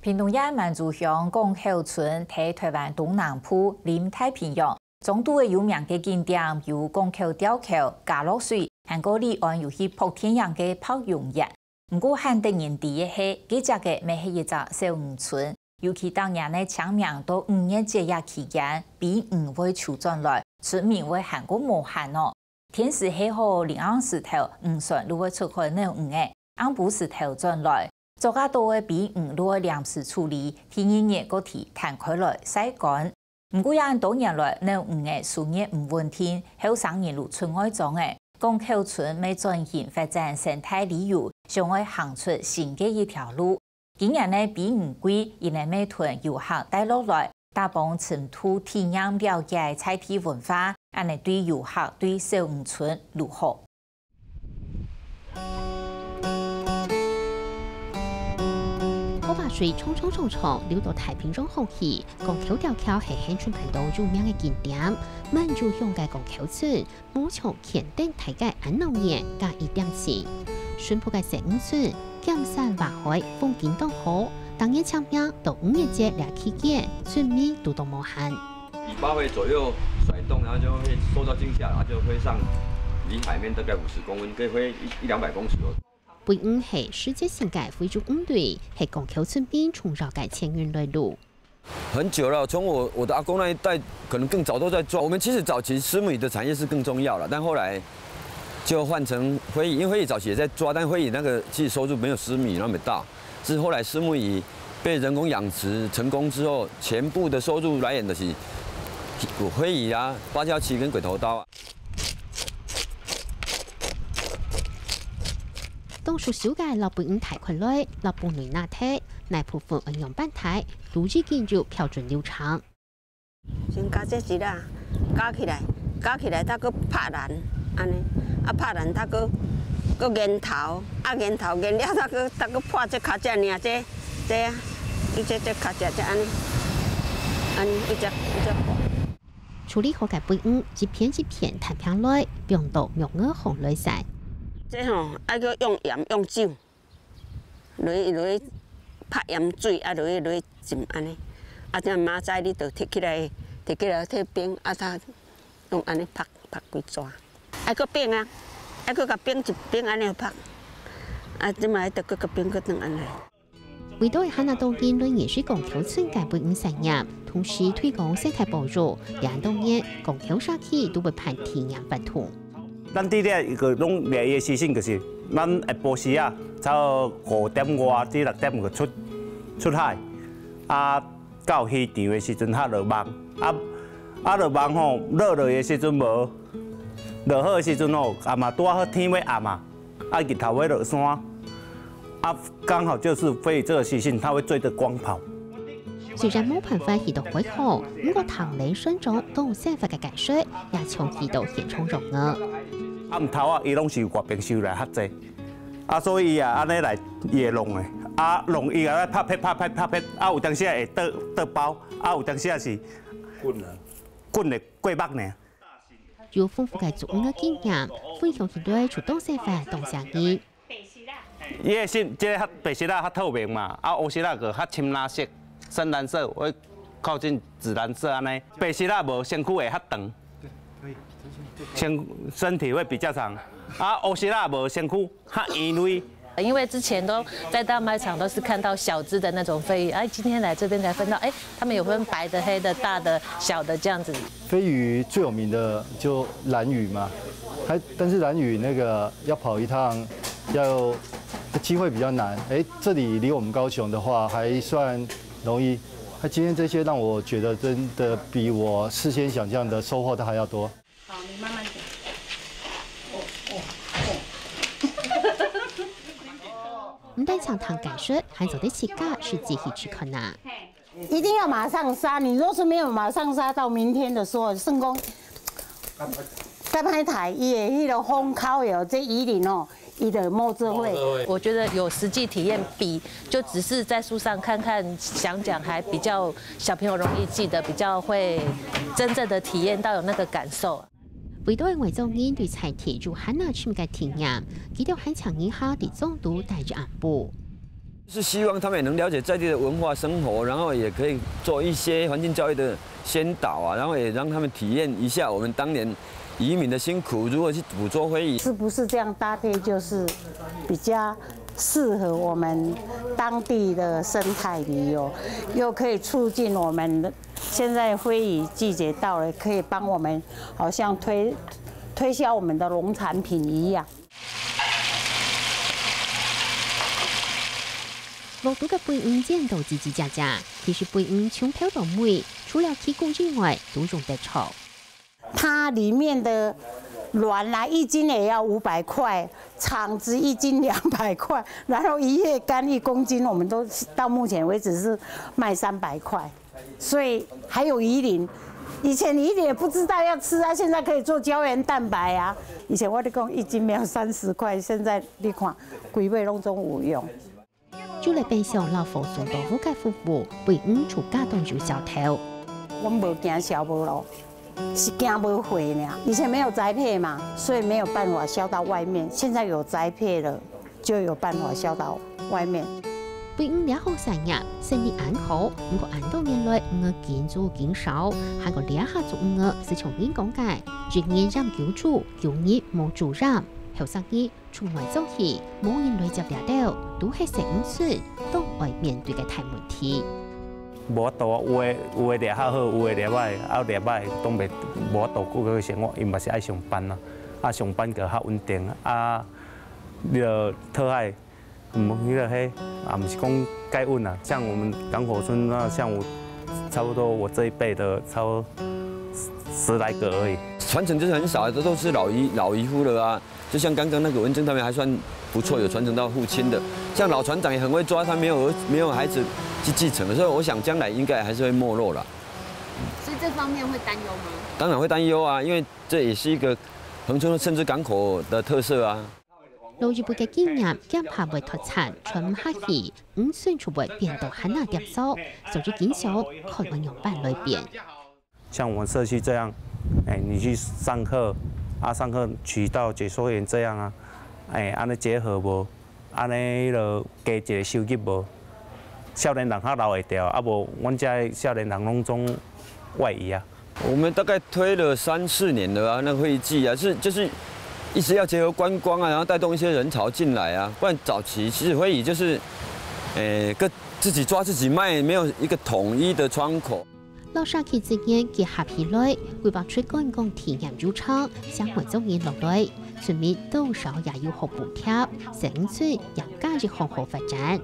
屏东县万族乡港口村在台湾东南部临太平洋，中度的有名的景点有港口吊桥、加落水，还有离岸有去扑天阳的泡泳业。不过，很得人地的是，这只个咪是一只小渔村，尤其当年的清明到5月节日期间，比鱼会出转来，村民会喊个无限哦。天时气好，临岸石头渔船如果出海那鱼诶，岸捕石头转来。做较多的比鱼如果临时处理，天热个体弹开来晒干。不过，也多年来，那鱼的数量唔稳定，后生人入村外种诶。港口村每转型发展生态旅游，想要行出新嘅一条路。今年呢，比鱼贵，因为每团游客带落来，大帮尘土体验了解菜地文化，安尼对游客对小渔村如何？河坝水冲流到太平洋河去，港口吊桥是乡村频道有名的景点。满族乡嘅港口村，母从前顶大概安农业加1点钱。顺坡嘅小渔村，金山环海，风景当好。当年清明到5月节日期间，村民都无限。尾巴会左右甩动，然后就会受到惊吓，然后就会上离海面大概50公分，可以飞100-200公尺哦。北运是世界性嘅非洲舰队，系港口村边从绕嘅前运来路。很久了，从我的阿公那一代，可能更早都在抓。我们其实早期虱目鱼的产业是更重要了，但后来就换成灰蚁，因为灰蚁早期也在抓，但灰蚁那个其实收入没有虱目鱼那么大。是后来虱目鱼被人工养殖成功之后，全部的收入来源的是灰蚁啊、芭蕉鳍跟鬼头刀啊。当初小嘅老北运太困累，老半内那梯，乃部分运用板台，独自建筑标准流程。先加这一啦，加起来，它搁拍烂，安尼，拍烂它搁研头，研了它搁破这卡只尔，这啊，伊这卡只安尼，伊只破。处理好嘅北运，一片弹平来，用到用个红来晒。这吼爱搁用盐用酒，落去拍盐水，落去浸安尼，这明仔你就摕起来摕冰，它用安尼拍几抓，爱搁冰啊，爱搁甲冰一冰安尼拍，即卖得搁甲冰搁冻安尼。为到汉那当地论也是港口村嘅北运产业，同时推广生态保育，也当年港口社区都会办体验活动。咱伫咧一个拢猎的时辰，就是咱下晡时啊，差5点外至6点就出海，到渔场的时阵较落网，落网吼，落落的时阵无，落好的时阵吼，也嘛拄好天要暗啊，日头要落山，刚好就是飞这个时辰，它会追着光跑。虽然冇办法遇到回好，不过唐雷村中都有生活嘅解说，也从遇到现场融合。毋头啊，伊拢是外边收来较济，所以伊安尼来伊会弄的，弄伊来拍撇，有当时会倒包，有当时是滚的过目呢。有丰富嘅族语嘅经验，分享一堆主动生活动下伊。伊个色，即个白色啊较透明嘛，黑色啊个较深蓝色、深蓝色，会靠近紫蓝色安尼。白色啊无身躯会较长。身体会比较长，黑色啊无身躯较圆润。因为之前都在大卖场都是看到小只的那种飞鱼，今天来这边才分到，他们有分白的、黑的、大的、小的这样子。飞鱼最有名的就兰屿嘛，但是兰屿那个要跑一趟，机会比较难。这里离我们高雄的话还算容易。今天这些让我觉得真的比我事先想象的收获都还要多。好，你慢慢点。唔但常常感受，还走得起价是集体吃困难。一定要马上杀，你若是没有马上杀，到明天的时候，圣公在拍台也迄个风烤有这鱼鳞哦。伊的墨汁会，我觉得有实际体验比就只是在书上看看想讲还比较小朋友容易记得，比较会真正的体验到有那个感受。为到外众人对菜题如汉那村嘅体验，佢哋很强以下啲中度帶住眼部。是希望他们也能了解在地的文化生活，然后也可以做一些环境教育的先导啊，然后也让他们体验一下我们当年移民的辛苦，如何去捕捉灰蚁。是不是这样搭配就是比较适合我们当地的生态旅游，又可以促进我们的现在灰蚁季节到了，可以帮我们好像推销我们的农产品一样。 落毒嘅貝五見到吱吱喳喳，其實貝五從漂到尾，除了體骨之外，都用得炒。它里面的卵啊，1斤也要500塊，腸子1斤200塊，然後一葉乾1公斤，我們都到目前為止是賣300塊，所以還有魚鱗。 以前你一點也不知道要吃啊，現在可以做膠原蛋白啊。以前我哋講1斤要30塊，現在你看，規尾攏總有用。 就嚟變相老佛送到覆蓋服務，貝五出家當做小頭。我們無驚小無咯，是驚無灰呢。以前沒有栽培嘛，所以沒有辦法銷到外面。現在有栽培了，就有辦法銷到外面。貝五兩項產業生意安好，不過安多年來五個建築減少，韓國兩下做五個是從應講解，專業讓救助，有業冇主任。 後生意出外走去，冇人來接掠到，都係食唔出，都會面對嘅大問題。無度啊，有誒掠較好，有誒掠歹，掠歹都袂無度過個生活，因嘛是愛上班啊，上班個較穩定啊，你著討海，迄個嘿，毋是講介穩啊，像我們港口村啊，像我差不多我這一輩的，差不多10來個而已。傳承就是很少，這都是老漁夫了啊。 就像剛剛那個文珍他們還算不錯，有傳承到父親的。像老船長也很會抓，他沒有孩子去繼承，所以我想將來應該還是會沒落了。所以這方面會擔憂嗎？當然會擔憂啊，因為這也是一個恆春甚至港口的特色啊。老一輩嘅經驗兼下會脱產，傳唔下去，五歲就會變到很難接受，所以經常可能用辦裏邊。像我們社區這樣，你去上課。 上課渠道解說員這樣啊，安尼結合無，安尼就加一個收入無，少年人較留會掉，無，阮這少年人攏總外移啊。我們大概推了3、4年了啊，那個會季啊，就是一直要結合觀光啊，然後帶動一些人潮進來啊，不然早期其實會議就是各自己抓自己賣，沒有一個統一的窗口。 老社區之間結合起來，規劃出觀光體驗入場，想回中意落來，村民多少也要學補貼，生存讓家業好好發展。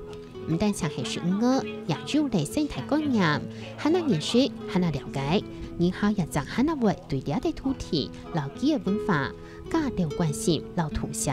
唔但想係選我，也要嚟生態觀念，喺那認識，喺那了解，然後也將喺那會對呢啲土地、老基嘅文化加強關心、老同鄉。